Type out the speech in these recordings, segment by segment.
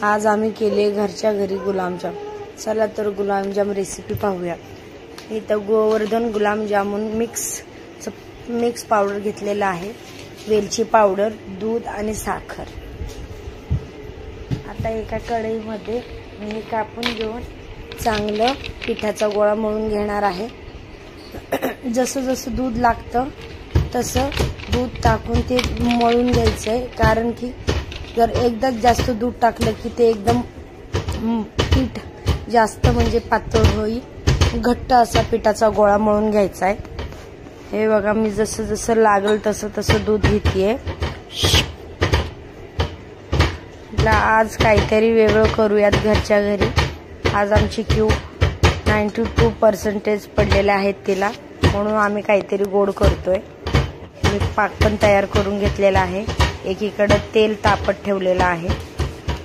आज आम्ही केले घरच्या घरी गुलाबजाम। चला तर गुलाबजाम रेसिपी पाहूया। इथं गोवर्धन गुलाबजामुन मिक्स पावडर घेतलेला आहे, वेलची पावडर, दूध आणि साखर। आता एका कढईमध्ये हे कापून घेऊन चांगलं पिठाचा गोळा मळून घेणार आहे। जसं जसं दूध लागतं तसं दूध टाकून ते मळून घ्यायचंय, कारण की जर एकदाच जास्त दूध टाकलं की ते एकदम पीठ जास्त म्हणजे पातळ होईल। घट्ट असा पिठाचा गोळा मळून घ्यायचा आहे। हे बघा, मी जसं जसं लागल तसं तसं दूध घेतेय। आज काहीतरी वेगळं करूयात घरच्या घरी। आज आमची क्यू 92% पडलेले आहेत तिला, म्हणून आम्ही काहीतरी गोड करतोय। मी पाक पण तयार करून घेतलेला आहे। एकीकडे तेल तापत ठेवलेलं आहे।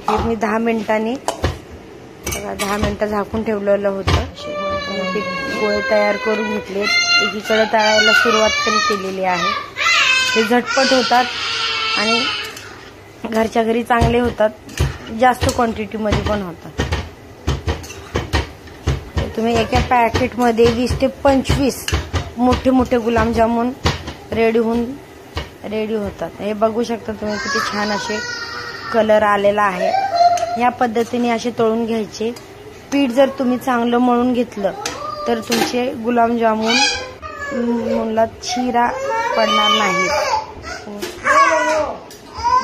हे मी 10 मिनिटांनी 10 मिनिटं झाकून ठेवलेलं होतं। गोळे तयार करून घेतले। एकीकडे तळायला सुरुवात पण केलेली आहे। ते झटपट होतात आणि घरच्या घरी चांगले होतात, जास्त क्वांटिटी मध्ये पण होतात। तुम्ही एका पॅकेट मध्ये 20 ते 25 मोठे मोठे गुलाबजामुन रेडी होतात। हे बघू शकता तुम्ही किती छान असे कलर आलेला आहे। या पद्धतीने असे तळून घ्यायचे। पीठ जर तुम्ही चांगलं मळून घेतलं तर तुमचे गुलाबजामुन मुलात शिरा पडणार नाही।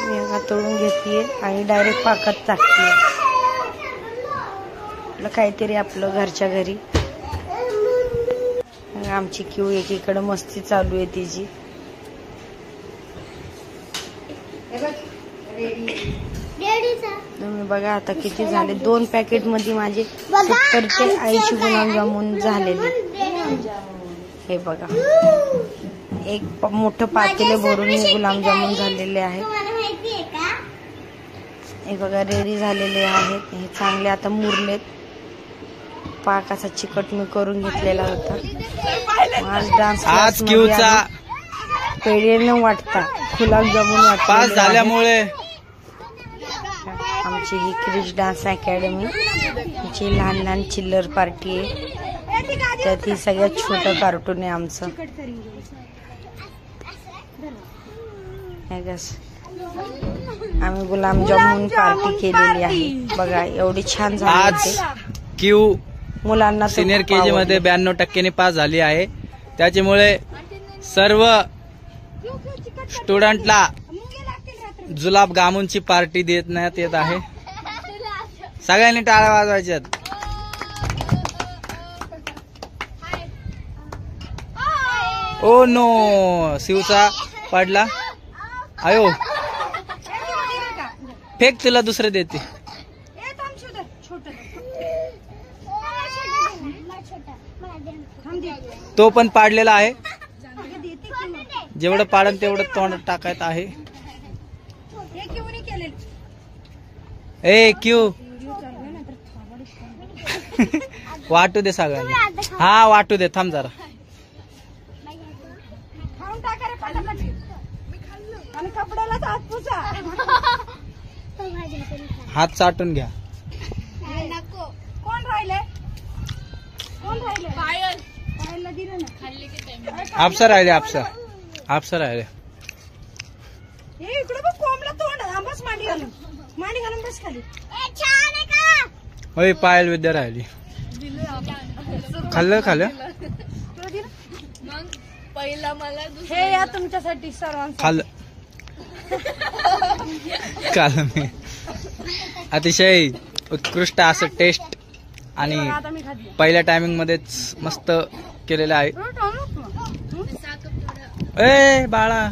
मी हा तळून घेते आणि डायरेक्ट पाकात टाकते। काहीतरी आपलं घरच्या घरी। आमची क्यू एकीकडे मस्ती चालू आहे तिची। तुम्ही बघा आता किती झाले। 2 पॅकेट मध्ये माझे 70 ते 80 गुलाबजामुन झालेले। हे बघा, एक मोठं पातेले भरून गुलाबजामुन झालेले आहेत। हे बघा रेडी झालेले आहेत। हे चांगले आता मुरलेत। पाक असा चिकट मी करून घेतलेला होता। आज क्यूचा पेढे न वाटता गुलाबजामुन वाटतात। पास झाल्यामुळे आमची ही क्रिश डान्स अकॅडमी ची लहान लहान चिल्लर पार्टी आहे। त्यात ही सगळ्यात छोटं कार्टून आहे आमचं। आम्ही गुलाबजामुन पार्टी केलेली आहे। बघा एवढी छान झाली। आज क्यू मुलांना सिनियर केजी मध्ये 92% पास झाली आहे। त्याच्यामुळे सर्व स्टुडंटला जुलाब जामुनची पार्टी देण्यात येत आहे। सगळ्यांनी टाळ्या वाजवायच्यात। ओ नो, शिवचा पडला। आयो फेक, तुला दुसरे देते। तो पण पाडलेला आहे। जेवढं पाडन तेवढं तोंड टाकायचं आहे। ए क्यू वाटू दे सगळ्यांनी। हा वाटू दे, थांब जरा। हात चाटून घ्या। कोण राहिले? आपसा राहिले, आपसा राहिले। होय, पायल विद्या राहिली। खाल्लं पहिला मला हे या तुमच्यासाठी सर्वांचं खाल्लं मी। अतिशय उत्कृष्ट असं टेस्ट आणि पहिल्या टायमिंग मध्येच मस्त केलेलं आहे। ए बाळा,